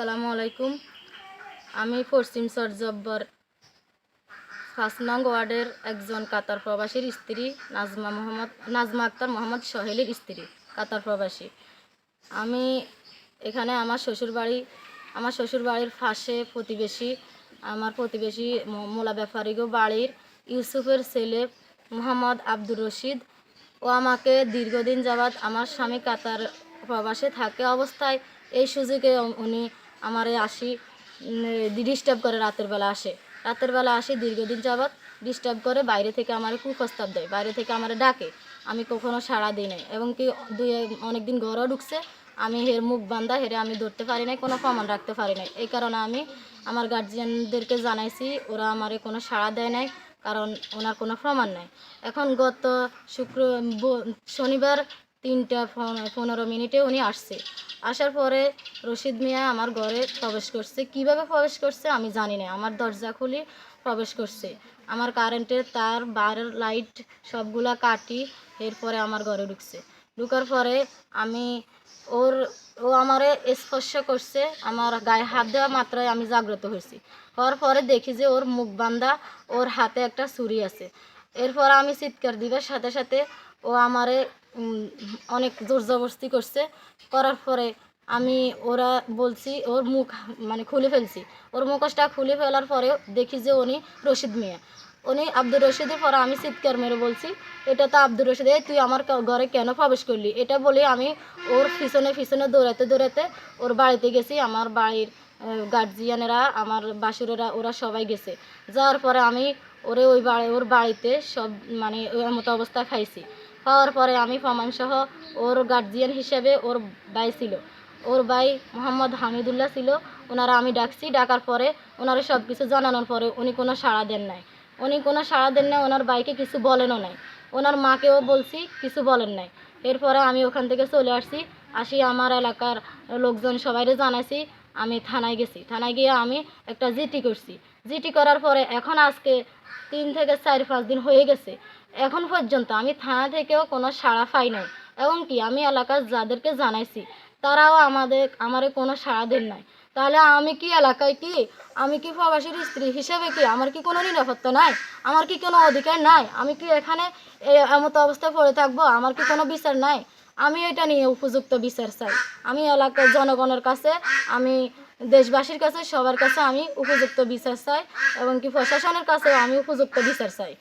আসসালামু আলাইকুম। আমি পশ্চিম চরজব্বর ৫ নং ওয়ার্ডের একজন কাতার প্রবাসীর স্ত্রী নাজমা আক্তার মোহাম্মদ সোহেলের স্ত্রী, কাতার প্রবাসী। আমি এখানে আমার শ্বশুরবাড়ির পাশে আমার প্রতিবেশী মোলা ব্যাপারীগো বাড়ির ইউসুফের ছেলে মোহাম্মদ আব্দুর রশিদ ও আমাকে দীর্ঘদিন যাবৎ আমার স্বামী কাতার প্রবাসে থাকে অবস্থায় এই সুযোগে উনি আমারে ডিস্টার্ব করে। রাতের বেলা আসে দীর্ঘদিন যাবৎ ডিস্টার্ব করে, বাইরে থেকে আমার কুপ্রস্তাব দেয়, বাইরে থেকে আমার ডাকে, আমি কখনো সাড়া দিই নাই। এবং কি অনেক দিন ঘরেও ঢুকছে, আমি হের মুখ বান্ধা, হেরে আমি ধরতে পারি নাই, কোনো প্রমাণ রাখতে পারি নাই। এই কারণে আমি আমার গার্জিয়ানদেরকে জানাইছি, ওরা আমারে কোনো সাড়া দেয় নাই, কারণ ওনার কোনো প্রমাণ নাই। এখন গত শনিবার 3:15 উনি আসছে। আসার পরে রশিদ মিয়া আমার ঘরে প্রবেশ করছে। কিভাবে প্রবেশ করছে আমি জানি না, আমার দরজা খুলে প্রবেশ করছে। আমার কারেন্টের তার, বাইরের লাইট সবগুলা কাটি, এরপরে আমার ঘরে ঢুকার পরে ও আমারে স্পর্শ করছে। আমার গায়ে হাত দেওয়া মাত্রই আমি জাগ্রত হয়েছি। হওয়ার পরে দেখি যে ওর মুখ বান্ধা, ওর হাতে একটা ছুরি আছে। এরপর আমি চিৎকার দিবার সাথে সাথে ও আমারে অনেক জোর জবরদস্তি করার পরে ওরা বলছি ওর মুখ খুলে ফেলছি। ওর মুখোশটা খুলে ফেলার পরেও দেখি যে উনি আব্দুর রশিদের পরে আমি চিৎকার মেরে বলছি, এটা তো আব্দুর রশিদ, তুই আমার ঘরে কেন প্রবেশ করলি? এটা বলে আমি ওর পিছনে দৌড়াতে ওর বাড়িতে গেছি। আমার বাড়ির গার্জিয়ানেরা, আমার বাসুরেরা, ওরা সবাই গেছে। যাওয়ার পরে আমি ওর বাড়িতে সব ওর মতো অবস্থা খাইছি। খাওয়ার পরে আমি প্রমাণসহ ওর গার্জিয়ান হিসেবে ওর ভাই মোহাম্মদ হামিদুল্লাহ ছিল, ওনারা আমি ডাকার পরে ওনারা সব কিছু জানানোর পরে উনি কোনো সাড়া দেন নাই। ওনার ভাইকে কিছু বলেনও নাই, ওনার মাকেও বলছি, কিছু বলেন নাই। এরপরে আমি ওখান থেকে চলে আসি আমার এলাকার লোকজন সবাইরে জানাইছি। আমি থানায় গেছি। থানায় গিয়ে আমি একটা জিটি করার পরে এখন আজকে 3 থেকে 4-5 দিন হয়ে গেছে। এখন পর্যন্ত আমি থানা থেকেও কোনো সাড়া পাই নাই। এবং কি আমি এলাকার যাদেরকে জানাইছি তারাও আমারে কোনো সাড়া দেন নাই। তাহলে আমি কি প্রবাসীর স্ত্রী হিসেবে কি আমার কি কোনো নিরাপত্তা নাই? আমার কি কোনো অধিকার নাই? আমি কি এখানে এমতো অবস্থায় পড়ে থাকবো? আমার কি কোনো বিচার নাই? আমি এটা নিয়ে উপযুক্ত বিচার চাই। আমি এলাকার জনগণের কাছে, আমি দেশবাসীর কাছে, সবার কাছে আমি উপযুক্ত বিচার চাই এবং কি প্রশাসনের কাছেও আমি উপযুক্ত বিচার চাই।